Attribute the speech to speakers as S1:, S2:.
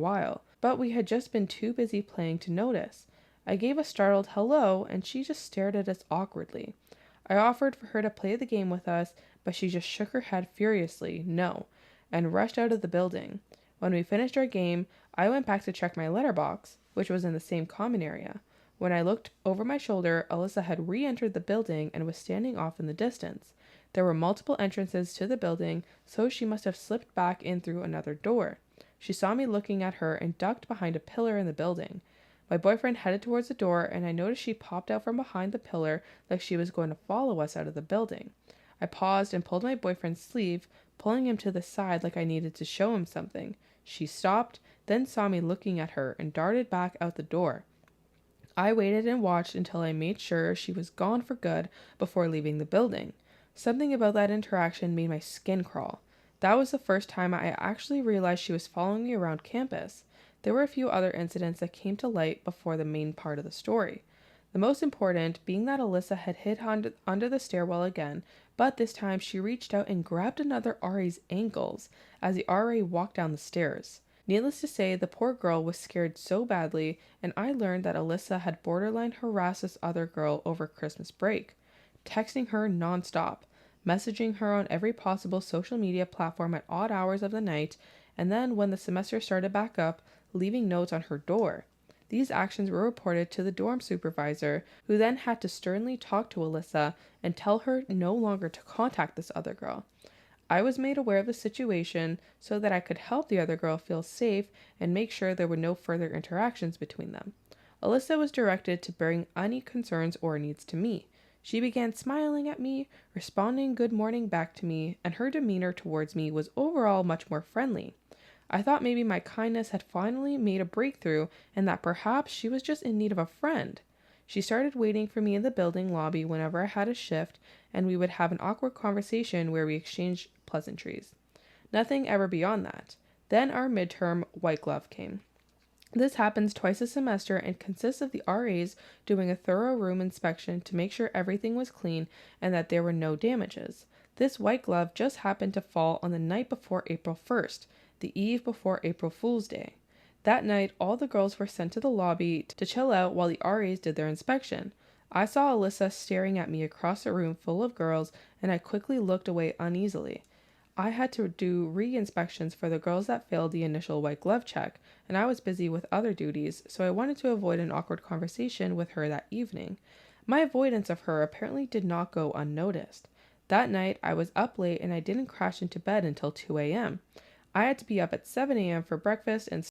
S1: while, but we had just been too busy playing to notice. I gave a startled hello, and she just stared at us awkwardly. I offered for her to play the game with us, but she just shook her head furiously, no, and rushed out of the building. When we finished our game, I went back to check my letterbox, which was in the same common area. When I looked over my shoulder, Alyssa had re-entered the building and was standing off in the distance. There were multiple entrances to the building, so she must have slipped back in through another door. She saw me looking at her and ducked behind a pillar in the building. My boyfriend headed towards the door, and I noticed she popped out from behind the pillar like she was going to follow us out of the building. I paused and pulled my boyfriend's sleeve, pulling him to the side like I needed to show him something. She stopped, then saw me looking at her, and darted back out the door. I waited and watched until I made sure she was gone for good before leaving the building. Something about that interaction made my skin crawl. That was the first time I actually realized she was following me around campus. There were a few other incidents that came to light before the main part of the story. The most important being that Alyssa had hid under the stairwell again, but this time she reached out and grabbed another RA's ankles as the RA walked down the stairs. Needless to say, the poor girl was scared so badly, and I learned that Alyssa had borderline harassed this other girl over Christmas break, texting her nonstop, messaging her on every possible social media platform at odd hours of the night, and then when the semester started back up, leaving notes on her door. These actions were reported to the dorm supervisor, who then had to sternly talk to Alyssa and tell her no longer to contact this other girl. I was made aware of the situation so that I could help the other girl feel safe and make sure there were no further interactions between them. Alyssa was directed to bring any concerns or needs to me. She began smiling at me, responding good morning back to me, and her demeanor towards me was overall much more friendly. I thought maybe my kindness had finally made a breakthrough and that perhaps she was just in need of a friend. She started waiting for me in the building lobby whenever I had a shift, and we would have an awkward conversation where we exchanged pleasantries. Nothing ever beyond that. Then our midterm white glove came. This happens twice a semester and consists of the RAs doing a thorough room inspection to make sure everything was clean and that there were no damages. This white glove just happened to fall on the night before April 1st, the eve before April Fool's Day. That night, all the girls were sent to the lobby to chill out while the RAs did their inspection. I saw Alyssa staring at me across a room full of girls, and I quickly looked away uneasily. I had to do re-inspections for the girls that failed the initial white glove check, and I was busy with other duties, so I wanted to avoid an awkward conversation with her that evening. My avoidance of her apparently did not go unnoticed. That night, I was up late and I didn't crash into bed until 2 a.m. I had to be up at 7 a.m. for breakfast and